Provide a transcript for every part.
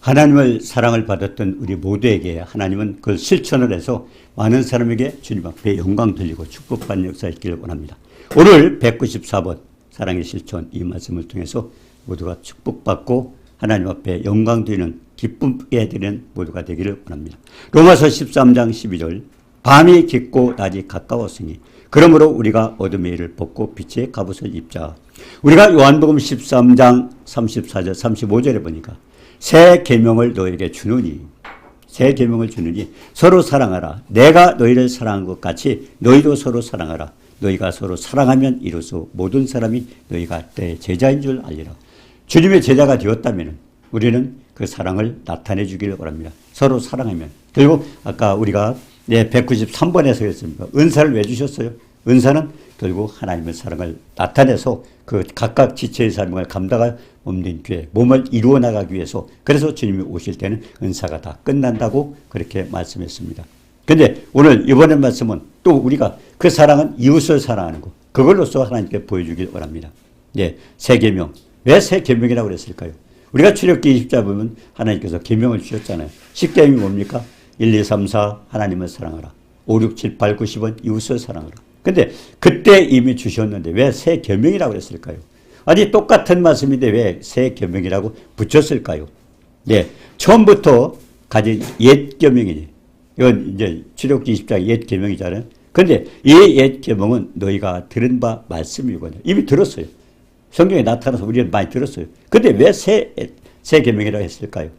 하나님을 사랑을 받았던 우리 모두에게 하나님은 그걸 실천을 해서 많은 사람에게 주님 앞에 영광 돌리고 축복받는 역사 있기를 원합니다. 오늘 194번 사랑의 실천 이 말씀을 통해서 모두가 축복받고 하나님 앞에 영광 드리는 기쁨에 드리는 모두가 되기를 원합니다. 로마서 13장 12절 밤이 깊고 낮이 가까웠으니 그러므로 우리가 어둠의 일을 벗고 빛의 갑옷을 입자. 우리가 요한복음 13장 34절 35절에 보니까 새 계명을 너에게 주노니 새 계명을 주노니 서로 사랑하라. 내가 너희를 사랑한 것 같이 너희도 서로 사랑하라. 너희가 서로 사랑하면 이로써 모든 사람이 너희가 내 제자인 줄 알리라. 주님의 제자가 되었다면 우리는 그 사랑을 나타내 주기를 바랍니다. 서로 사랑하면. 그리고 아까 우리가 193번에서 했습니다. 은사를 왜 주셨어요? 은사는 결국 하나님의 사랑을 나타내서 그 각각 지체의 삶을 감당할 몸된 교회, 몸을 이루어 나가기 위해서 그래서 주님이 오실 때는 은사가 다 끝난다고 그렇게 말씀했습니다. 근데 오늘 이번에 말씀은 또 우리가 그 사랑은 이웃을 사랑하는 것, 그걸로써 하나님께 보여주길 원합니다. 새 계명. 왜 새 계명이라고 그랬을까요? 우리가 출애굽기 20장 보면 하나님께서 계명을 주셨잖아요. 10계명이 뭡니까? 1, 2, 3, 4 하나님을 사랑하라. 5, 6, 7, 8, 9, 10은 이웃을 사랑하라. 근데 그때 이미 주셨는데 왜 새 계명이라고 그랬을까요? 아니 똑같은 말씀인데 왜 새 계명이라고 붙였을까요? 처음부터 가진 옛 계명이니 이건 이제 출애굽기 20장 옛 계명이잖아요. 근데 이 옛 계명은 너희가 들은 바 말씀이거든요. 이미 들었어요. 성경에 나타나서 우리는 많이 들었어요. 근데 왜 새 계명이라고 했을까요?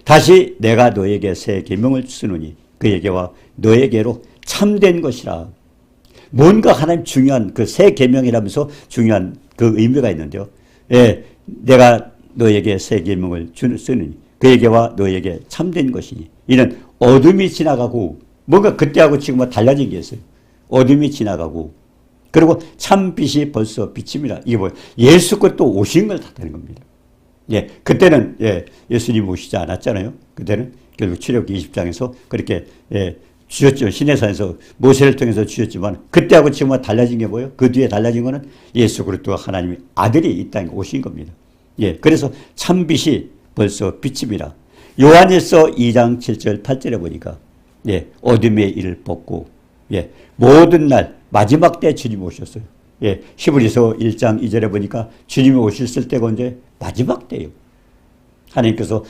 다시 내가 너에게 새 계명을 쓰노니 그에게와 너에게로 참된 것이라. 뭔가 하나님 중요한 그 새 계명이라면서 중요한 그 의미가 있는데요. 내가 너에게 새 계명을 쓰느니 그에게와 너에게 참된 것이니 이는 어둠이 지나가고 뭔가 그때하고 지금은 달라진 게 있어요. 어둠이 지나가고 그리고 참 빛이 벌써 비칩니다. 이게 뭐예요? 예수 그리스도 오신 걸 나타내는 겁니다. 그때는 예수님 오시지 않았잖아요. 그때는 결국 출애굽기 20장에서 그렇게 주셨죠. 시내산에서 모세를 통해서 주셨지만 그때하고 지금은 달라진 게 뭐예요? 그 뒤에 달라진 거는 예수 그리스도 하나님의 아들이 이 땅에 오신 겁니다. 그래서 참 빛이 벌써 비칩니다. 요한일서 2장 7절 8절에 보니까 어둠의 일을 벗고 모든 날 마지막 때 주님 오셨어요. 히브리서 1장 2절에 보니까 주님이 오셨을 때가 언제? 마지막 때예요. 하나님께서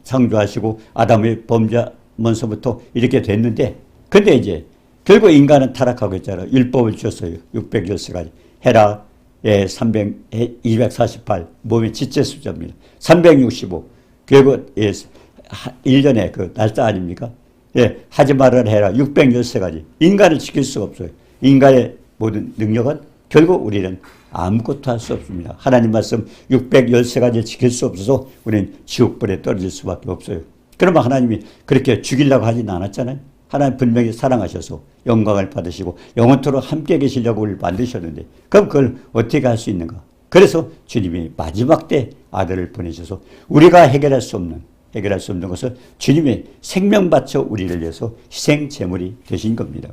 창조하시고 아담의 범죄면서부터 이렇게 됐는데 근데 이제 결국 인간은 타락하고 있잖아요. 율법을 주셨어요. 613가지. 해라 248 몸의 지체 숫자입니다. 365 결국 1년에 그 날짜 아닙니까? 하지 말아라 해라 613가지. 인간을 지킬 수가 없어요. 인간의 모든 능력은 결국 우리는 아무것도 할 수 없습니다. 하나님 말씀 613가지를 지킬 수 없어서 우리는 지옥불에 떨어질 수밖에 없어요. 그러면 하나님이 그렇게 죽이려고 하진 않았잖아요. 하나님 분명히 사랑하셔서 영광을 받으시고 영원토록 함께 계시려고 우리를 만드셨는데 그럼 그걸 어떻게 할 수 있는가? 그래서 주님이 마지막 때 아들을 보내셔서 우리가 해결할 수 없는 것을 주님의 생명 바쳐 우리를 위해서 희생 제물이 되신 겁니다.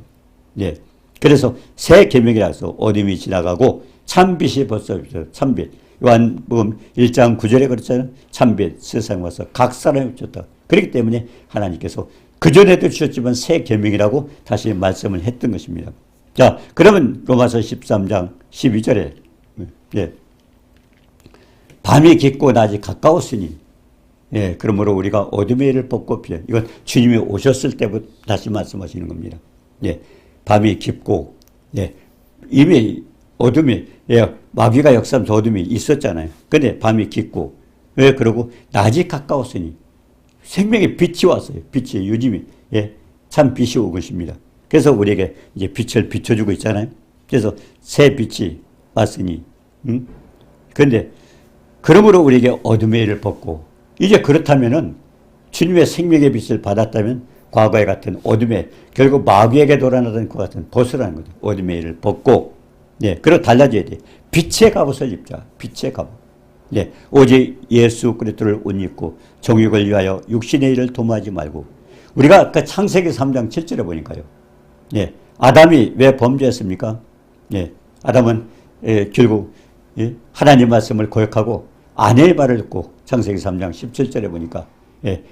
그래서 새 계명이라서 어둠이 지나가고 참빛이 벌써 참빛. 요한복음 1장 9절에 그랬잖아요. 참빛 세상에 와서 각 사람이 비쳤다. 그렇기 때문에 하나님께서 그전에도 주셨지만 새 계명이라고 다시 말씀을 했던 것입니다. 자, 그러면 로마서 13장 12절에 밤이 깊고 낮이 가까웠으니 그러므로 우리가 어둠의 일을 벗고 피해. 이건 주님이 오셨을 때부터 다시 말씀하시는 겁니다. 밤이 깊고 이미 어둠이 마귀가 역사하면서 어둠이 있었잖아요. 근데 밤이 깊고 왜 그러고 낮이 가까웠으니 생명의 빛이 왔어요. 빛이 요즘이 참 빛이 온 것입니다. 그래서 우리에게 이제 빛을 비춰주고 있잖아요. 그래서 새 빛이 왔으니 근데 그러므로 우리에게 어둠의 일을 벗고 이제 그렇다면은 주님의 생명의 빛을 받았다면 과거에 같은 어둠에 결국 마귀에게 돌아나던 것 같은 벗으라는 거죠. 어둠의 일을 벗고 그리고 달라져야 돼. 빛의 갑옷을 입자. 빛의 갑옷. 오직 예수 그리스도를 옷 입고 정욕을 위하여 육신의 일을 도모하지 말고 우리가 아까 창세기 3장 7절에 보니까요. 아담이 왜 범죄했습니까? 아담은 결국 하나님 말씀을 거역하고 아내의 말을 듣고 창세기 3장 17절에 보니까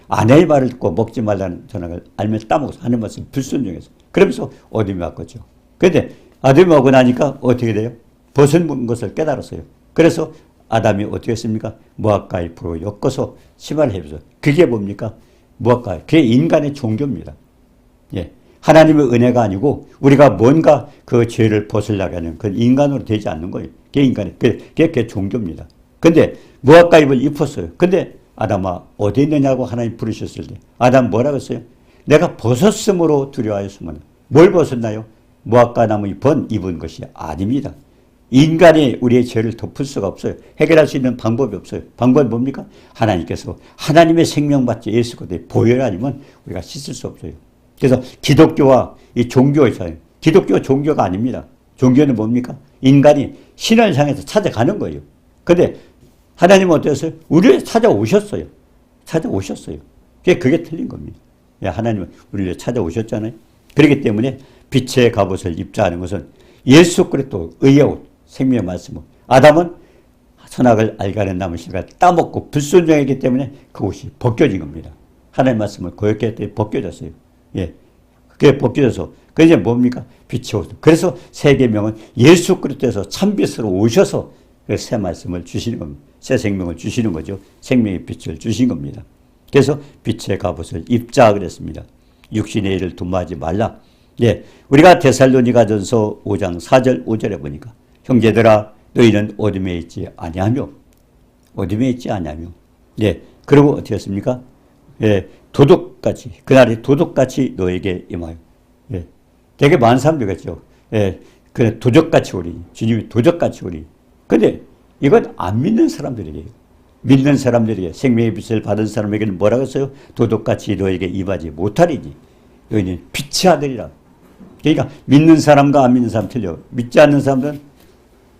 아내의 말을 듣고 먹지 말라는 전학을 알면 따먹어서 하는 말씀 불순종해서 그러면서 어둠이 왔겠죠. 그런데 어둠이 오고 나니까 어떻게 돼요? 벗은 것을 깨달았어요. 그래서 아담이 어떻게 했습니까? 무화과의 불로 엮어서 심화를 해서 그게 뭡니까? 무화과. 그게 인간의 종교입니다. 하나님의 은혜가 아니고 우리가 뭔가 그 죄를 벗으려고 하는 그 인간으로 되지 않는 거예요. 그게 인간의, 그게 종교입니다. 근데 무화과 잎을 입었어요. 근데 아담아 어디 있느냐고 하나님 부르셨을 때 아담 뭐라고 했어요? 내가 벗었으므로 두려워하였으면 뭘 벗었나요? 무화과 나무 잎은 입은 것이 아닙니다. 인간이 우리의 죄를 덮을 수가 없어요. 해결할 수 있는 방법이 없어요. 방법이 뭡니까? 하나님께서 하나님의 생명받지 예수 그리스도의 보혈 아니면 우리가 씻을 수 없어요. 그래서 기독교와 이 종교의 차이. 기독교 종교가 아닙니다. 종교는 뭡니까? 인간이 신을 향해서 찾아가는 거예요. 근데 하나님은 어땠어요? 우리를 찾아오셨어요. 찾아오셨어요. 그게 틀린 겁니다. 하나님은 우리를 찾아오셨잖아요. 그렇기 때문에 빛의 갑옷을 입자 하는 것은 예수 그리스도 의의 옷, 생명의 말씀은 아담은 선악을 알게 하는 나무 씨가 따먹고 불순종했기 때문에 그 옷이 벗겨진 겁니다. 하나님의 말씀을 고역히 했더니 벗겨졌어요. 그게 벗겨져서 그 이제 뭡니까? 빛의 옷. 그래서 새 계명은 예수 그리스도에서 참빛으로 오셔서 그 새 말씀을 주시는 겁니다. 새 생명을 주시는 거죠. 생명의 빛을 주신 겁니다. 그래서 빛의 갑옷을 입자 그랬습니다. 육신의 일을 두마하지 말라. 우리가 데살로니가전서 5장 4절 5절에 보니까 형제들아 너희는 어둠에 있지 아니하며 어둠에 있지 아니하며 그리고 어떻게 했습니까? 도둑같이 그날이 도둑같이 너에게 임하여 되게 많은 사람들이겠죠. 그래 도적같이 오리 주님이 도적같이 오리. 근데 이건 안 믿는 사람들이에요. 믿는 사람들에게 생명의 빛을 받은 사람에게는 뭐라고 했어요? 도둑같이 너에게 임하지 못하리니 너희는 빛의 아들이라. 그러니까 믿는 사람과 안 믿는 사람 틀려요. 믿지 않는 사람들은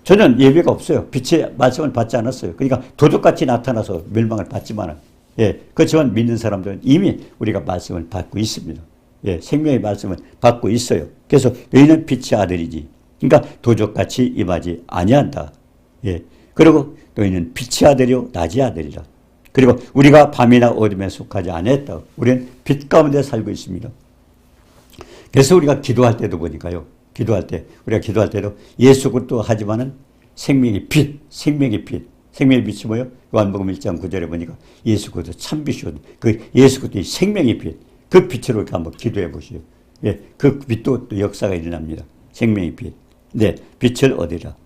전혀 예배가 없어요. 빛의 말씀을 받지 않았어요. 그러니까 도둑같이 나타나서 멸망을 받지만 그렇지만 믿는 사람들은 이미 우리가 말씀을 받고 있습니다. 생명의 말씀을 받고 있어요. 그래서 너희는 빛의 아들이지. 그러니까 도적같이 임하지 아니한다. 그리고 너희는 빛의 아들이요 낮의 아들이라. 그리고 우리가 밤이나 어둠에 속하지 않았다. 우리는 빛 가운데 살고 있습니다. 그래서 우리가 기도할 때도 보니까요. 우리가 기도할 때도 예수 그리스도 하지만은 생명의 빛, 생명의 빛. 생명의 빛이 뭐예요? 요한복음 1장 9절에 보니까 예수 그리스도 참빛이요. 그 예수 그리스도의 생명의 빛. 그 빛으로 이렇게 한번 기도해 보시오. 그 빛도 또 역사가 일어납니다. 생명의 빛. 빛을 얻으라.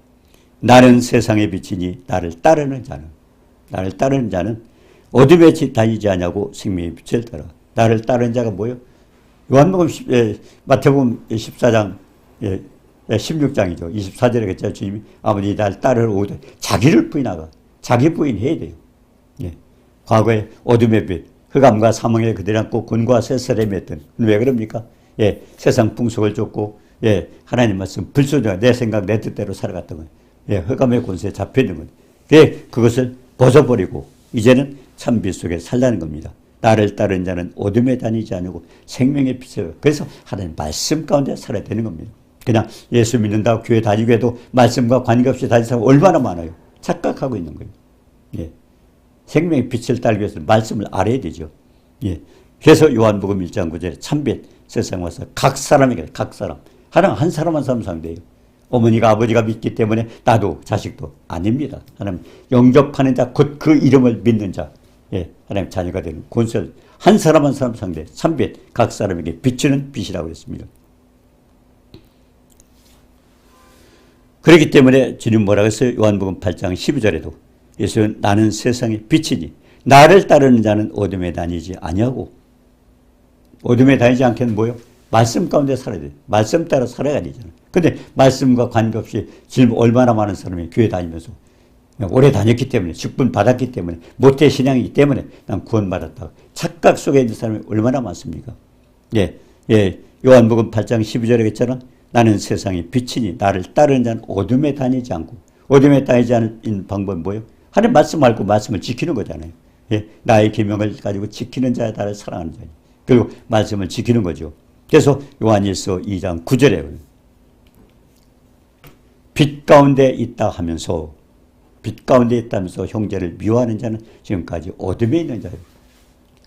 나는 세상의 빛이니 나를 따르는 자는 어둠에 다니지 않냐고 생명의 빛을 따라. 나를 따르는 자가 뭐예요? 요한복음 마태복음 14장 16장이죠. 24절에 그랬죠. 주님이 아버지 날 따르러 오되 자기를 부인하가 자기 부인해야 돼요. 과거에 어둠의 빛 흑암과 사망의 그들 안고 곤과 쇠사람이 했던 왜 그럽니까? 세상 풍속을 쫓고 하나님 말씀 불순종한 내 생각 내 뜻대로 살아갔던 거예요. 흑암의 권세에 잡혀있는 거예요. 그것을 벗어버리고 이제는 참빛 속에 살라는 겁니다. 나를 따르는 자는 어둠에 다니지 않고 생명의 빛을. 그래서 하나님 말씀 가운데 살아야 되는 겁니다. 그냥 예수 믿는다고 교회 다니고 해도 말씀과 관계없이 다니는 사람 얼마나 많아요. 착각하고 있는 거예요. 생명의 빛을 따르기 위해서 말씀을 알아야 되죠. 그래서 요한복음 1장 9절에 참빛 세상 와서 각 사람에게 각 사람 하나님 한 사람 한 사람 상대예요. 어머니가 아버지가 믿기 때문에 나도 자식도 아닙니다. 하나님 영접하는 자 곧 그 이름을 믿는 자 하나님 자녀가 되는 권세를 한 사람 한 사람 상대 참빛 각 사람에게 비추는 빛이라고 했습니다. 그렇기 때문에 주님 뭐라고 했어요? 요한복음 8장 12절에도 예수는 나는 세상의 빛이니 나를 따르는 자는 어둠에 다니지 아니하고 어둠에 다니지 않게는 뭐예요? 말씀 가운데 살아야 돼요. 말씀 따라 살아야 되잖아요. 근데 말씀과 관계없이 지금 얼마나 많은 사람이 교회 다니면서 오래 다녔기 때문에 직분 받았기 때문에 모태 신앙이기 때문에 난 구원받았다고 착각 속에 있는 사람이 얼마나 많습니까? 요한복음 8장 12절에 했잖아. 나는 세상의 빛이니 나를 따르는 자는 어둠에 다니지 않고 어둠에 다니지 않는 방법은 뭐예요? 하나님 말씀 말고 말씀을 지키는 거잖아요. 나의 계명을 가지고 지키는 자야 나를 사랑하는 자니 그리고 말씀을 지키는 거죠. 그래서 요한일서 2장 9절에 빛 가운데 있다 하면서 빛 가운데 있다면서 형제를 미워하는 자는 지금까지 어둠에 있는 자예요.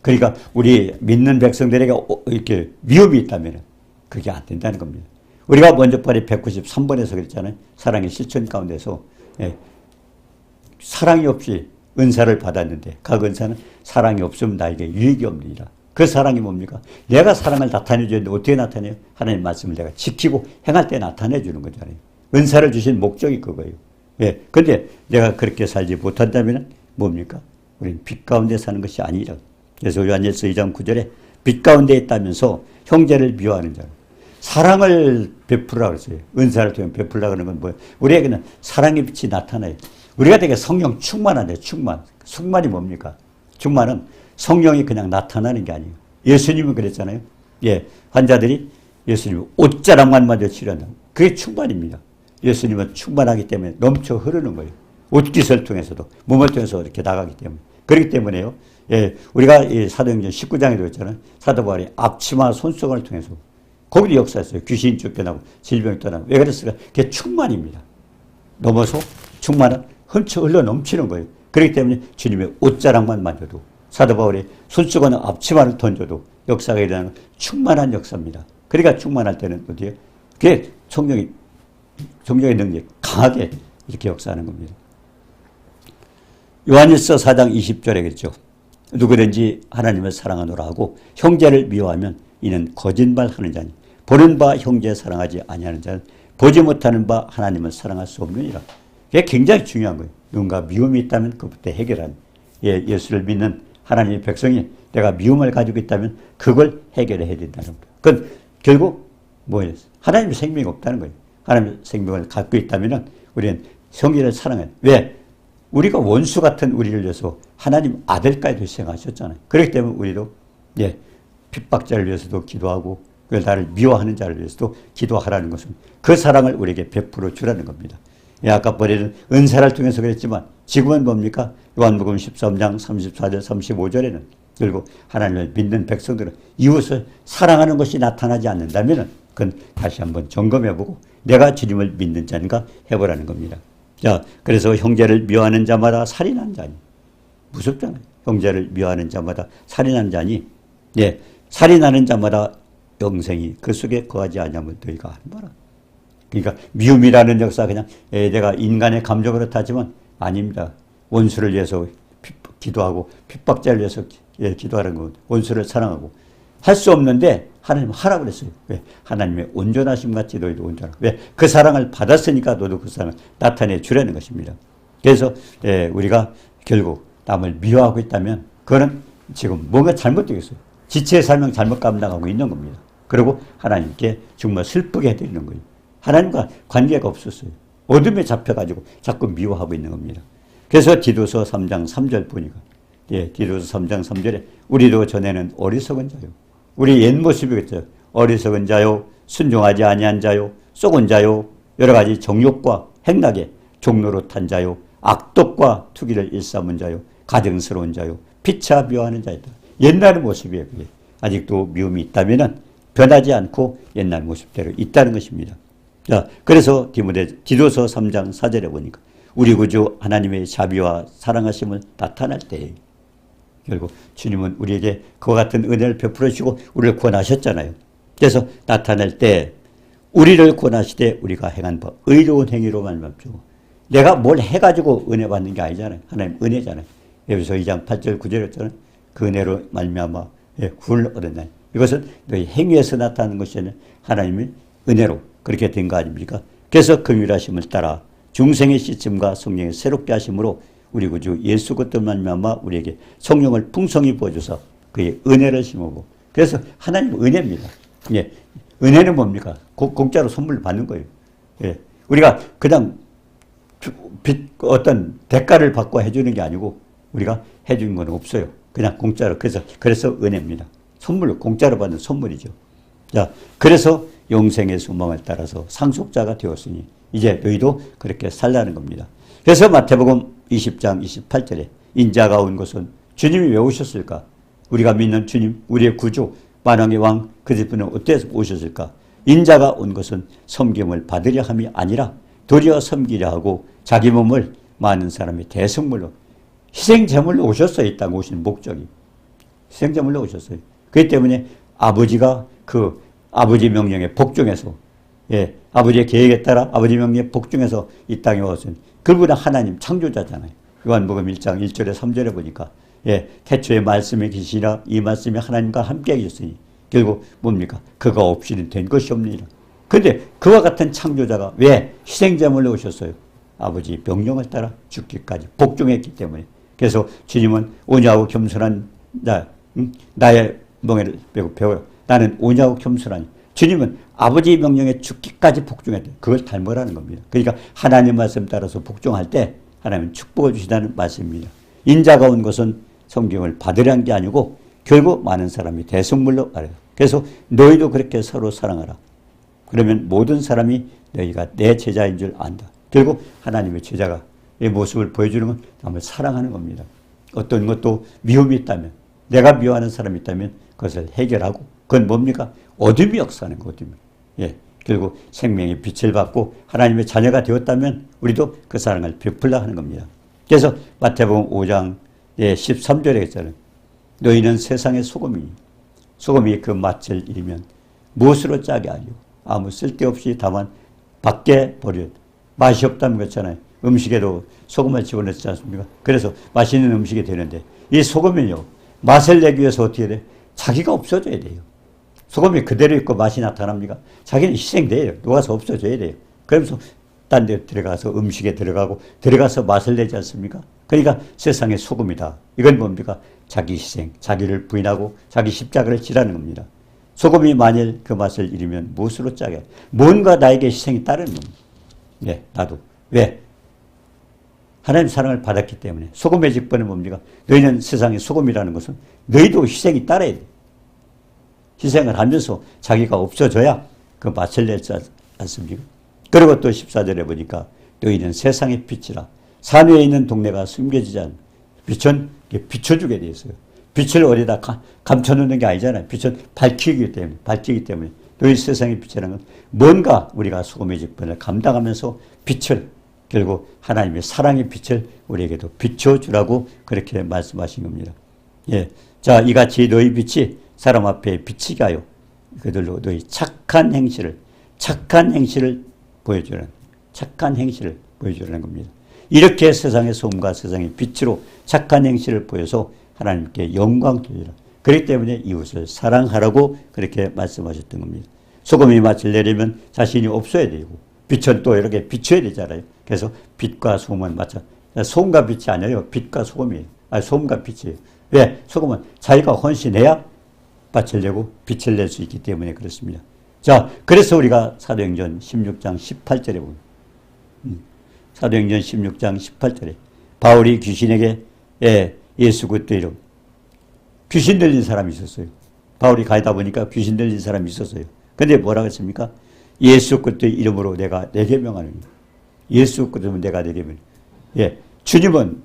그러니까 우리 믿는 백성들에게 이렇게 미움이 있다면 그게 안 된다는 겁니다. 우리가 먼저 번에 193번에서 그랬잖아요. 사랑의 실천 가운데서 사랑이 없이 은사를 받았는데 각 은사는 사랑이 없으면 나에게 유익이 없느니라. 그 사랑이 뭡니까? 내가 사랑을 나타내 주는데 어떻게 나타내요? 하나님 말씀을 내가 지키고 행할 때 나타내 주는 거잖아요. 은사를 주신 목적이 그거예요. 근데 내가 그렇게 살지 못한다면 뭡니까? 우리는 빛 가운데 사는 것이 아니라. 그래서 요한일서 2장 9절에 빛 가운데 있다면서 형제를 미워하는 자는 사랑을 베풀으라고 그랬어요. 은사를 통해 베풀으라고 하는 건 뭐예요? 우리에게는 사랑의 빛이 나타나요. 우리가 되게 성령 충만한데 충만. 충만이 뭡니까? 충만은 성령이 그냥 나타나는 게 아니에요. 예수님은 그랬잖아요. 환자들이 예수님 옷자락만 마저 치료한다. 그게 충만입니다. 예수님은 충만하기 때문에 넘쳐 흐르는 거예요. 옷깃을 통해서도 몸을 통해서 이렇게 나가기 때문에. 그렇기 때문에요. 우리가 이 사도행전 19장에도 있잖아요. 사도 바울이 앞치마 손수건을 통해서 거기도 역사했어요. 귀신 쫓겨나고 질병이 떠나고. 왜 그랬을까? 그게 충만입니다. 넘어서 충만은 훔쳐 흘러 넘치는 거예요. 그렇기 때문에 주님의 옷자락만 만져도 사도 바울이 손수건을 앞치마를 던져도 역사가 일어나는 충만한 역사입니다. 그러니까 충만할 때는 어디에? 그게 성령의 능력이 강하게 이렇게 역사하는 겁니다. 요한일서 4장 20절에 그랬죠. 누구든지 하나님을 사랑하노라 하고 형제를 미워하면 이는 거짓말하는 자니 보는 바 형제 사랑하지 아니하는 자는 보지 못하는 바 하나님을 사랑할 수 없느니라. 그게 굉장히 중요한 거예요. 누군가 미움이 있다면 그부터 해결하는. 예수를 믿는 하나님의 백성이 내가 미움을 가지고 있다면 그걸 해결해야 된다는 거예요. 그건 결국 뭐예요? 하나님의 생명이 없다는 거예요. 하나님의 생명을 갖고 있다면 우리는 형제를 사랑해요. 왜? 우리가 원수 같은 우리를 위해서 하나님 아들까지도 희생하셨잖아요. 그렇기 때문에 우리도 핍박자를 위해서도 기도하고 나를 미워하는 자를 위해서도 기도하라는 것은 그 사랑을 우리에게 베풀어 주라는 겁니다. 아까 버리는 은사를 통해서 그랬지만 지금은 뭡니까? 요한복음 13장 34절 35절에는 결국 하나님을 믿는 백성들은 이웃을 사랑하는 것이 나타나지 않는다면 그건 다시 한번 점검해보고 내가 주님을 믿는 자인가 해보라는 겁니다. 자, 그래서 형제를 미워하는 자마다 살인한 자니. 무섭잖아요. 형제를 미워하는 자마다 살인한 자니. 살인하는 자마다 영생이 그 속에 거하지 않으면 너희가 하는 바라. 그러니까 미움이라는 역사 그냥 내가 인간의 감정으로 타지만 아닙니다. 원수를 위해서 기도하고 핍박자를 위해서 기도하는 거 원수를 사랑하고 할 수 없는데 하나님 하라고 그랬어요. 왜? 하나님의 온전하심 같이 너희도 온전하고. 왜? 그 사랑을 받았으니까 너도 그 사랑을 나타내 주라는 것입니다. 그래서 우리가 결국 남을 미워하고 있다면 그거는 지금 뭔가 잘못되어 있어요. 지체의 삶을 잘못 감당하고 있는 겁니다. 그리고 하나님께 정말 슬프게 해드리는 거예요. 하나님과 관계가 없었어요. 어둠에 잡혀가지고 자꾸 미워하고 있는 겁니다. 그래서 디도서 3장 3절 보니까 디도서 3장 3절에 우리도 전에는 어리석은 자요. 우리 옛 모습이겠죠. 어리석은 자요, 순종하지 아니한 자요, 쏘은 자요, 여러 가지 정욕과 행락에 종로로 탄 자요, 악독과 투기를 일삼은 자요, 가증스러운 자요, 피차 미워하는 자이다. 옛날 모습이에요. 그게. 아직도 미움이 있다면 변하지 않고 옛날 모습대로 있다는 것입니다. 자, 그래서 디도서 3장 4절에 보니까 우리 구주 하나님의 자비와 사랑하심을 나타날 때 결국 주님은 우리에게 그와 같은 은혜를 베풀어 주시고 우리를 구원하셨잖아요. 그래서 나타날 때 우리를 구원하시되 우리가 행한 바 의로운 행위로 말미암죠. 내가 뭘 해가지고 은혜 받는 게 아니잖아요. 하나님 은혜잖아요. 에베소 2장 8절 9절에 했잖아요. 그 은혜로 말미암아 구원을 얻었나니 이것은 너희 행위에서 나타나는 것이 아니라 하나님의 은혜로 그렇게 된 거 아닙니까? 그래서 긍휼하심을 따라 중생의 씻음과 성령의 새롭게 하심으로 우리 구주 예수 그리스도 말미암아 우리에게 성령을 풍성히 부어줘서 그의 은혜를 심어고 그래서 하나님 은혜입니다. 은혜는 뭡니까? 공짜로 선물을 받는 거예요. 우리가 그냥 어떤 대가를 받고 해주는 게 아니고 우리가 해주는 건 없어요. 그냥 공짜로. 그래서 은혜입니다. 선물로 공짜로 받는 선물이죠. 자, 그래서 영생의 소망을 따라서 상속자가 되었으니 이제 너희도 그렇게 살라는 겁니다. 그래서 마태복음 20장 28절에 인자가 온 것은 주님이 왜 오셨을까? 우리가 믿는 주님, 우리의 구주, 만왕의 왕, 그분은 어때서 오셨을까? 인자가 온 것은 섬김을 받으려 함이 아니라 도리어 섬기려 하고 자기 몸을 많은 사람이 대성물로 희생제물로 오셨어요. 이 땅에 오시는 목적이. 희생제물로 오셨어요. 그렇기 때문에 아버지가 그 아버지 명령에 복종해서, 예, 아버지의 계획에 따라 아버지 명령에 복종해서 이 땅에 왔어요. 그분은 하나님 창조자잖아요. 요한복음 1장 1절에 3절에 보니까, 예, 태초에 말씀이 계시라 이 말씀이 하나님과 함께 계셨으니 결국 뭡니까? 그가 없이는 된 것이 없느니라. 그런데 그와 같은 창조자가 왜 희생제물로 오셨어요? 아버지 명령을 따라 죽기까지 복종했기 때문에. 그래서 주님은 온유하고 겸손한 나의 멍에를 빼고 배워라. 나는 온유하고 겸손하니. 주님은 아버지 명령에 죽기까지 복종했다. 그걸 닮으라는 겁니다. 그러니까 하나님 말씀 따라서 복종할 때 하나님은 축복을 주시다는 말씀입니다. 인자가 온 것은 성경을 받으려는 게 아니고 결국 많은 사람이 대성물로 알아요. 그래서 너희도 그렇게 서로 사랑하라. 그러면 모든 사람이 너희가 내 제자인 줄 안다. 결국 하나님의 제자가 이 모습을 보여주는 건 남을 사랑하는 겁니다. 어떤 것도 미움이 있다면, 내가 미워하는 사람이 있다면 그것을 해결하고, 그건 뭡니까? 어둠이 역사하는 거, 어둠이. 예, 결국 생명의 빛을 받고 하나님의 자녀가 되었다면 우리도 그 사랑을 베풀라 하는 겁니다. 그래서 마태복음 5장 13절에 했잖아요. 너희는 세상의 소금이니 소금이 그 맛을 잃으면 무엇으로 짜게 하리요? 아무 쓸데없이 다만 밖에 버려. 맛이 없다는 거잖아요. 음식에도 소금을 집어넣지 않습니까? 그래서 맛있는 음식이 되는데 이 소금은요, 맛을 내기 위해서 어떻게 돼요? 자기가 없어져야 돼요. 소금이 그대로 있고 맛이 나타납니까? 자기는 희생돼요. 녹아서 없어져야 돼요. 그러면서 딴 데 들어가서 음식에 들어가서 맛을 내지 않습니까? 그러니까 세상의 소금이다. 이건 뭡니까? 자기 희생, 자기를 부인하고 자기 십자가를 지라는 겁니다. 소금이 만일 그 맛을 잃으면 무엇으로 짜게? 뭔가 나에게 희생이 따르는 겁니다. 네, 나도. 왜? 하나님 사랑을 받았기 때문에. 소금의 직분은 뭡니까? 너희는 세상의 소금이라는 것은 너희도 희생이 따라야 돼. 희생을 하면서 자기가 없어져야 그 맛을 내지 않습니까? 그리고 또 14절에 보니까 너희는 세상의 빛이라. 산 위에 있는 동네가 숨겨지지 않는 빛은 비춰주게 되어 있어요. 빛을 어디다 감춰놓는 게 아니잖아요. 빛은 밝히기 때문에. 너희 세상의 빛이라는 건 뭔가 우리가 소금의 직분을 감당하면서 빛을, 결국 하나님의 사랑의 빛을 우리에게도 비춰주라고 그렇게 말씀하신 겁니다. 예. 자, 이같이 너희 빛이 사람 앞에 비치게 하여 그들로 너희 착한 행실을 보여주라는 겁니다. 이렇게 세상의 소금과 세상의 빛으로 착한 행실을 보여서 하나님께 영광 돌리라. 그렇기 때문에 이웃을 사랑하라고 그렇게 말씀하셨던 겁니다. 소금이 맛을 내려면 자신이 없어야 되고, 빛은 또 이렇게 비춰야 되잖아요. 그래서 빛과 소금은 마찬가지. 소금과 빛이 아니에요. 빛과 소금이에요. 소금과 빛이에요. 왜? 소금은 자기가 헌신해야 맛을 내고 빛을 낼 수 있기 때문에 그렇습니다. 자, 그래서 우리가 사도행전 16장 18절에 보면, 사도행전 16장 18절에 바울이 귀신에게 예수 그리스도의 이름, 귀신 들린 사람이 있었어요. 바울이 가다 보니까 귀신 들린 사람이 있었어요. 근데 뭐라고 했습니까? 예수 그리스도의 이름으로 내가 내게 명하노니. 예수 그리스도는 내가 내게 명하노니. 예, 주님은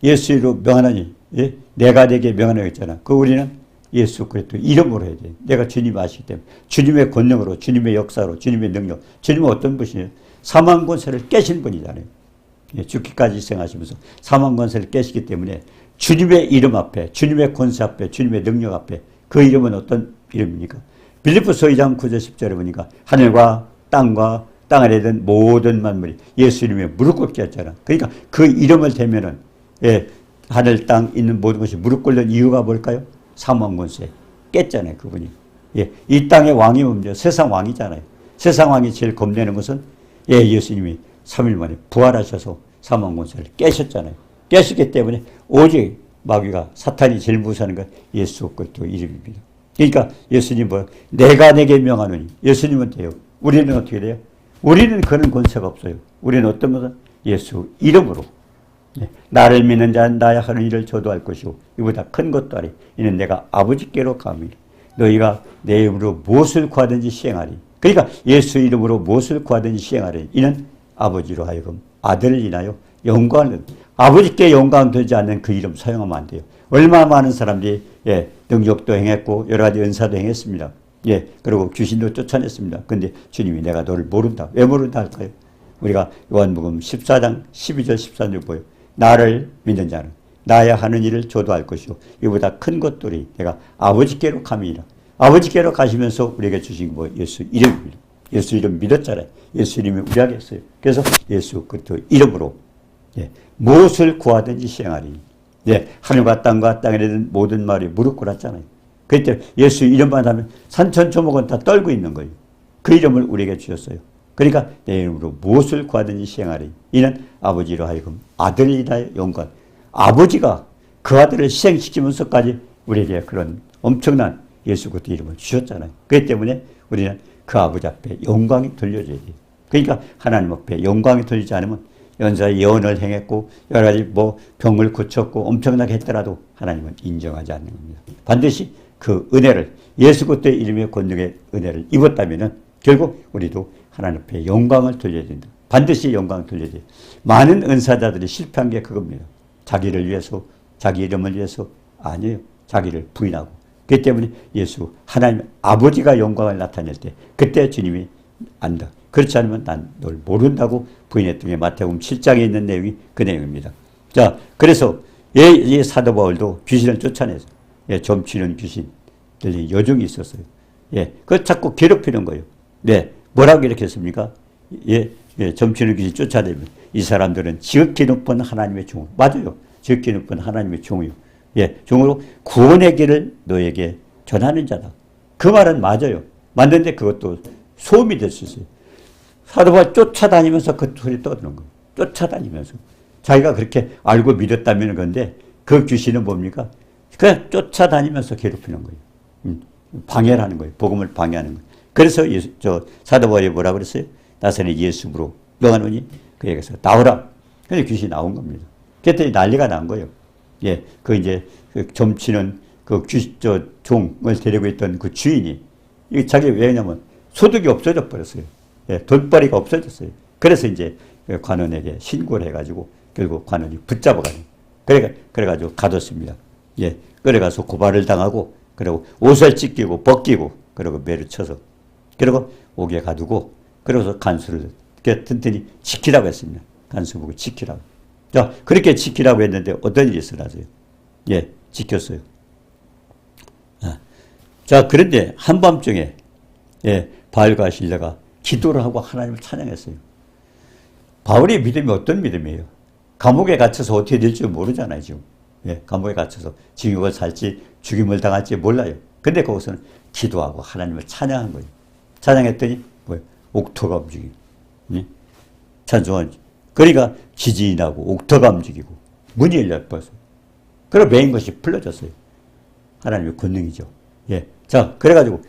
예수 이름으로 명하노니. 예, 내가 내게 명하노니 했잖아. 그 우리는 예수 그리스도 이름으로 해야 돼. 내가 주님 아시기 때문에. 주님의 권능으로, 주님의 역사로, 주님의 능력. 주님은 어떤 분이에요? 사망 권세를 깨신 분이잖아요. 예, 죽기까지 희생하시면서 사망 권세를 깨시기 때문에 주님의 이름 앞에, 주님의 권세 앞에, 주님의 능력 앞에 그 이름은 어떤 이름입니까? 빌립보서 2장 9절 10절에 보니까 하늘과 땅과 땅 아래에 있는 모든 만물이 예수 이름에 무릎 꿇게 했잖아. 그러니까 그 이름을 대면은, 예, 하늘 땅 있는 모든 것이 무릎 꿇는 이유가 뭘까요? 사망 권세 깼잖아요, 그분이. 예, 이 땅의 왕이 뭡니까? 세상 왕이잖아요. 세상 왕이 제일 겁내는 것은, 예, 예수님이 3일 만에 부활하셔서 사망 권세를 깨셨잖아요. 깨셨기 때문에 오직 마귀가, 사탄이 제일 무서워하는 건 예수 그리스도 이름입니다. 그러니까 예수님 뭐 내가 내게 명하노니. 예수님은 돼요. 우리는 어떻게 돼요? 우리는 그런 권세가 없어요. 우리는 어떤 것은 예수 이름으로. 네. 나를 믿는 자는 나의 하는 일을 저도 할 것이고 이보다 큰 것도 하리. 이는 내가 아버지께로 가미니 너희가 내 이름으로 무엇을 구하든지 시행하리. 그러니까 예수 이름으로 무엇을 구하든지 시행하리. 이는 아버지로 하여금 아들을 인하여 영광을, 아버지께 영광 되지 않는 그 이름 사용하면 안 돼요. 얼마나 많은 사람들이, 예, 능력도 행했고 여러 가지 은사도 행했습니다. 예, 그리고 귀신도 쫓아냈습니다. 근데 주님이 내가 너를 모른다. 왜 모른다 할까요? 우리가 요한복음 14장 12절 13절 보여. 나를 믿는 자는 나야 하는 일을 저도 할 것이요 이보다 큰 것들이 내가 아버지께로 감이니라. 아버지께로 가시면서 우리에게 주신 거 예수 이름입니다. 예수 이름 믿었잖아요. 예수 이름이 우리에게 있어요. 그래서 예수 그리스도 이름으로 무엇을 구하든지 시행하리니. 하늘과 땅과 땅에 있는 모든 말이 무릎 꿇었잖아요. 그때 예수 이름만 하면 산천초목은 다 떨고 있는 거예요. 그 이름을 우리에게 주셨어요. 그러니까 내 이름으로 무엇을 구하든지 시행하리. 이는 아버지로 하여금 아들이다 영광. 아버지가 그 아들을 시행시키면서까지 우리에게 그런 엄청난 예수 그리스도 이름을 주셨잖아요. 그렇기 때문에 우리는 그 아버지 앞에 영광이 돌려져야 돼요. 그러니까 하나님 앞에 영광이 돌리지 않으면 연사의 예언을 행했고 여러 가지 병을 고쳤고 엄청나게 했더라도 하나님은 인정하지 않는 겁니다. 반드시 그 은혜를 예수 그리스도의 이름의 권능의 은혜를 입었다면은 결국 우리도 하나님 앞에 영광을 돌려야 된다. 반드시 영광을 돌려야 돼요. 많은 은사자들이 실패한 게 그겁니다. 자기를 위해서, 자기 이름을 위해서 아니에요. 자기를 부인하고. 그렇기 때문에 예수 하나님 아버지가 영광을 나타낼 때 그때 주님이 안다. 그렇지 않으면 난 널 모른다고 부인했던 게 마태복음 7장에 있는 내용이 그 내용입니다. 자, 그래서 이 사도 바울도 귀신을 쫓아내서 점치는 귀신 들린 여종이 있었어요. 그걸 자꾸 괴롭히는 거예요. 뭐라고 이렇게 했습니까? 점치는 귀신 쫓아내면 이 사람들은 지극히 높은 하나님의 종. 맞아요. 지극히 높은 하나님의 종이요. 종으로 구원의 길을 너에게 전하는 자다. 그 말은 맞아요. 맞는데 그것도 소음이 될 수 있어요. 사도 바울 쫓아다니면서 그 소리 떠드는 거예요. 쫓아다니면서. 자기가 그렇게 알고 믿었다면 건데 그 귀신은 뭡니까? 그냥 쫓아다니면서 괴롭히는 거예요. 방해를 하는 거예요. 복음을 방해하는 거예요. 그래서 사도 바울이 뭐라고 그랬어요? 나사렛 예수로 명하노니 그에게서 나오라. 그래서 귀신이 나온 겁니다. 그랬더니 난리가 난 거예요. 그 점치는 그 종을 데리고 있던 그 주인이 자기 왜냐면 소득이 없어져 버렸어요. 돈벌이가 없어졌어요. 그래서 이제 관원에게 신고를 해가지고 결국 관원이 붙잡아가는. 그래가지고 가뒀습니다. 그래가서 고발을 당하고 그리고 옷을 찢기고 벗기고 그리고 매를 쳐서 그리고 옥에 가두고 그래서 간수를 튼튼히 지키라고 했습니다. 간수 보고 지키라고. 자, 그렇게 지키라고 했는데 어떤 일이 일어나서요? 지켰어요. 자, 그런데 한밤중에 바울과 실라가 기도를 하고 하나님을 찬양했어요. 바울의 믿음이 어떤 믿음이에요? 감옥에 갇혀서 어떻게 될지 모르잖아요, 지금. 감옥에 갇혀서 징역을 살지 죽임을 당할지 몰라요. 근데 거기서는 기도하고 하나님을 찬양한 거예요. 찬양했더니 옥토가 움직이고 찬송한 그러니까 지진이 나고 옥토가 움직이고 문이 열려버렸어요. 그리고 매인 것이 풀려졌어요. 하나님의 권능이죠. 자, 그래가지고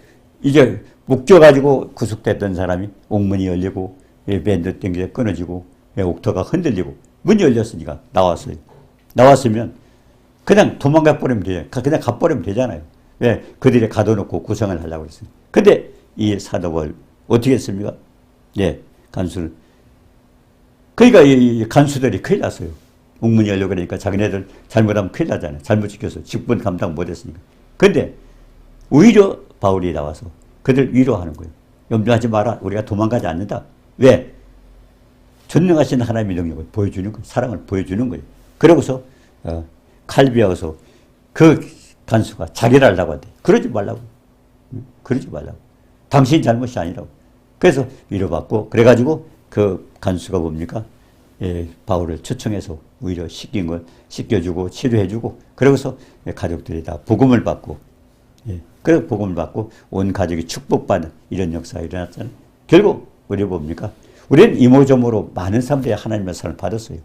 이제 묶여가지고 구속됐던 사람이 옥문이 열리고 밴드 땡겨 끊어지고 옥토가 흔들리고 문이 열렸으니까 나왔어요. 나왔으면 그냥 도망가 버리면 돼요. 그냥 가버리면 되잖아요. 그들이 가둬놓고 구성을 하려고 했어요. 근데 이 사도 바울 어떻게 했습니까? 간수는 그러니까 이 간수들이 큰일 났어요. 옥문이 열려 그러니까 자기네들 잘못하면 큰일 나잖아요. 잘못 지켜서 직분 감당 못했으니까. 근데 오히려 바울이 나와서 그들 위로하는 거예요. 염려하지 마라. 우리가 도망가지 않는다. 왜? 전능하신 하나님의 능력을 보여주는 거예요. 사랑을 보여주는 거예요. 그러고서 칼비하고서 그 간수가 자기를 하려고 한대. 그러지 말라고. 그러지 말라고. 당신 잘못이 아니라고. 그래서 위로받고 그래가지고 그 간수가 뭡니까? 바울을 초청해서 오히려 씻긴 걸 씻겨주고 치료해주고 그러고서 가족들이 다 복음을 받고 그래서 복음을 받고 온 가족이 축복받는 이런 역사가 일어났잖아요. 결국 우리 뭡니까? 우리는 이모저모로 많은 사람들이 하나님의 사랑을 받았어요.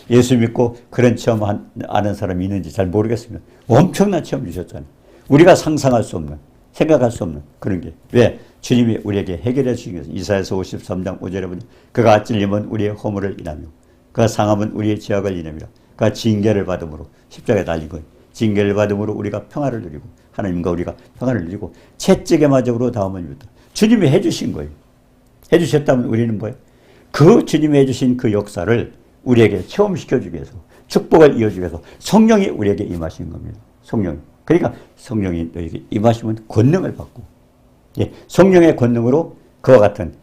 예수 믿고 그런 체험 아는 사람이 있는지 잘 모르겠습니다. 엄청난 체험 주셨잖아요. 우리가 상상할 수 없는 생각할 수 없는 그런 게 왜? 주님이 우리에게 해결해 주신 것은 이사야서 53장 5절에 보면 그가 찔림은 우리의 허물을 인하며 그가 상함은 우리의 죄악을 인함이라 그가 징계를 받음으로 십자가에 달린 거예요. 징계를 받음으로 우리가 평화를 누리고 하나님과 우리가 평화를 누리고 채찍의 마적으로 다음은 유다. 주님이 해주신 거예요. 해주셨다면 우리는 뭐예요? 그 주님이 해주신 그 역사를 우리에게 체험시켜주기 위해서 축복을 이어주기 위해서 성령이 우리에게 임하신 겁니다. 성령. 그러니까 성령이 너에게 임하시면 권능을 받고 성령의 권능으로 그와 같은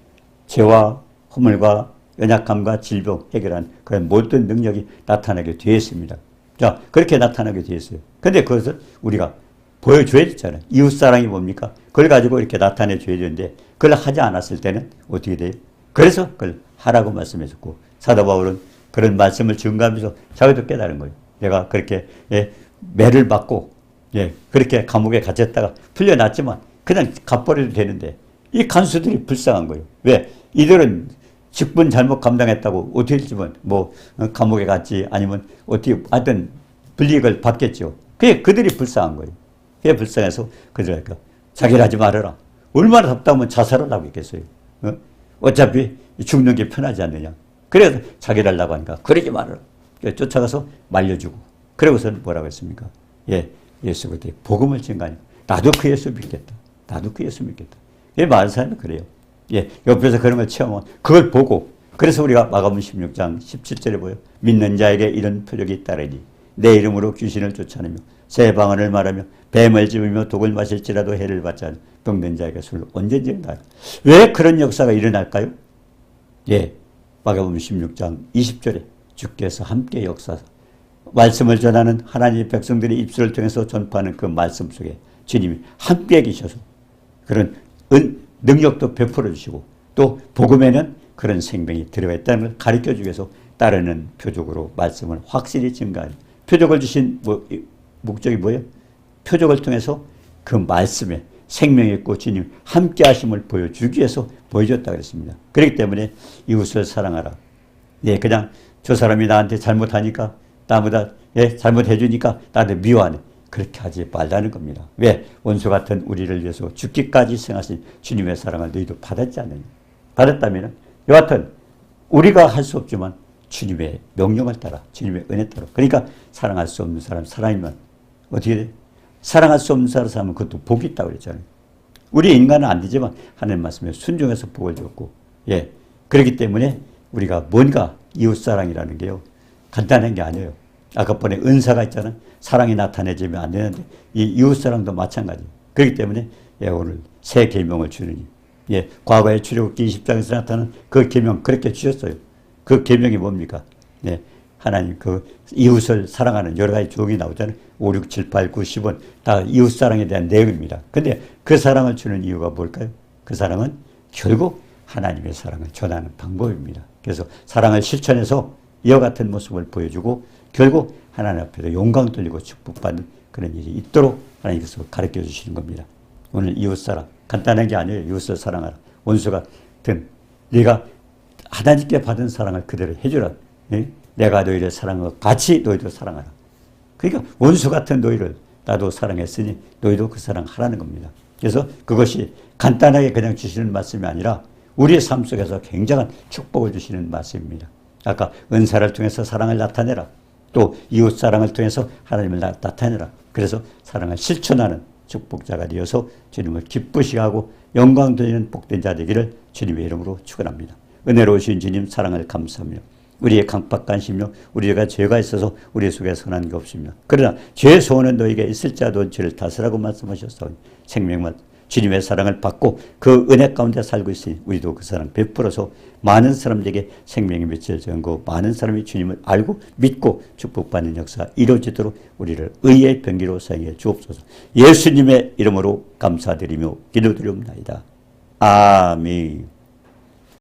죄와 허물과 연약함과 질병 해결한 그런 모든 능력이 나타나게 되어 있습니다. 자, 그렇게 나타나게 되어 있어요. 근데 그것을 우리가 보여줘야 되잖아요. 이웃사랑이 뭡니까? 그걸 가지고 이렇게 나타내 줘야 되는데 그걸 하지 않았을 때는 어떻게 돼요? 그래서 그걸 하라고 말씀해줬고 사도 바울은 그런 말씀을 증거하면서 자기도 깨달은 거예요. 내가 그렇게 매를 받고 그렇게 감옥에 갇혔다가 풀려났지만 그냥 갚버려도 되는데 이 간수들이 불쌍한 거예요. 왜? 이들은 직분 잘못 감당했다고 어떻게 했지만 뭐 감옥에 갔지 아니면 어떻게 하여튼 불이익을 받겠죠. 그게 그들이 불쌍한 거예요. 그게 불쌍해서 그들이 자기를 하지 말아라. 얼마나 답답하면 자살을 하고 있겠어요. 어차피 죽는 게 편하지 않느냐. 그래서 자기를 하려고 하니까 그러지 말아라. 쫓아가서 말려주고 그러고서는 뭐라고 했습니까? 예수 그때 복음을 증가하니까 나도 그 예수 믿겠다. 나도 그 예수 믿겠다. 많은 사람이 그래요. 옆에서 그런 걸 체험하면 그걸 보고 그래서 우리가 마가복음 16장 17절에 보여 믿는 자에게 이런 표적이 있다라니 내 이름으로 귀신을 쫓아내며 새 방언을 말하며 뱀을 집으며 독을 마실지라도 해를 받지 않은 병든 자에게 술을 언제든지 한다. 왜 그런 역사가 일어날까요? 마가복음 16장 20절에 주께서 함께 역사하사 말씀을 전하는 하나님의 백성들의 입술을 통해서 전파하는 그 말씀 속에 주님이 함께 계셔서 그런 능력도 베풀어 주시고 또 복음에는 그런 생명이 들어가 있다는 걸 가르쳐 주기 위해서 따르는 표적으로 말씀을 확실히 증가하는 표적을 주신 목적이 뭐예요? 표적을 통해서 그 말씀에 생명이 있고 주님 함께 하심을 보여주기 위해서 보여줬다 그랬습니다. 그렇기 때문에 이웃을 사랑하라. 그냥 저 사람이 나한테 잘못하니까 나보다 잘못해 주니까 나한테 미워하네. 그렇게 하지 말라는 겁니다. 왜? 원수 같은 우리를 위해서 죽기까지 생하신 주님의 사랑을 너희도 받았지 않느냐. 받았다면 여하튼 우리가 할 수 없지만 주님의 명령을 따라 주님의 은혜 따라 그러니까 사랑할 수 없는 사람 사랑이면 어떻게 돼? 사랑할 수 없는 사람은 그것도 복이 있다고 그랬잖아요. 우리 인간은 안 되지만 하나님 말씀에 순종해서 복을 줬고 그렇기 때문에 우리가 뭔가 이웃사랑이라는 게요 간단한 게 아니에요. 아까 번에 은사가 있잖아요. 사랑이 나타내지면 안 되는데 이 이웃사랑도 마찬가지예요. 그렇기 때문에 오늘 새 계명을 주느니 과거에 출애굽기 20장에서 나타난 그 계명 그렇게 주셨어요. 그 계명이 뭡니까? 하나님 그 이웃을 사랑하는 여러 가지 조항이 나오잖아요. 5, 6, 7, 8, 9, 10은 다 이웃사랑에 대한 내용입니다. 근데 그 사랑을 주는 이유가 뭘까요? 그 사랑은 결국 하나님의 사랑을 전하는 방법입니다. 그래서 사랑을 실천해서 이와 같은 모습을 보여주고 결국 하나님 앞에서 영광 돌리고 축복받는 그런 일이 있도록 하나님께서 가르쳐 주시는 겁니다. 오늘 이웃사랑 간단한 게 아니에요. 이웃을 사랑하라. 원수 같은 네가 하나님께 받은 사랑을 그대로 해주라. 내가 너희를 사랑하고 같이 너희도 사랑하라. 그러니까 원수 같은 너희를 나도 사랑했으니 너희도 그 사랑하라는 겁니다. 그래서 그것이 간단하게 그냥 주시는 말씀이 아니라 우리의 삶 속에서 굉장한 축복을 주시는 말씀입니다. 아까 은사를 통해서 사랑을 나타내라. 또 이웃 사랑을 통해서 하나님을 나타내라. 그래서 사랑을 실천하는 축복자가 되어서 주님을 기쁘시게 하고 영광 돌리는 복된 자 되기를 주님의 이름으로 축원합니다. 은혜로우신 주님 사랑을 감사하며 우리의 강박관심요 우리가 죄가 있어서 우리 속에 선한 게 없으며 그러나 죄의 소원은 너에게 있을지라도 죄를 다스라고 말씀하셨사오니 생명만 주님의 사랑을 받고 그 은혜 가운데 살고 있으니 우리도 그 사랑 베풀어서 많은 사람들에게 생명의 빛을 전고 많은 사람이 주님을 알고 믿고 축복받는 역사가 이루어지도록 우리를 의의 병기로 사용해 주옵소서. 예수님의 이름으로 감사드리며 기도드리옵나이다. 아멘.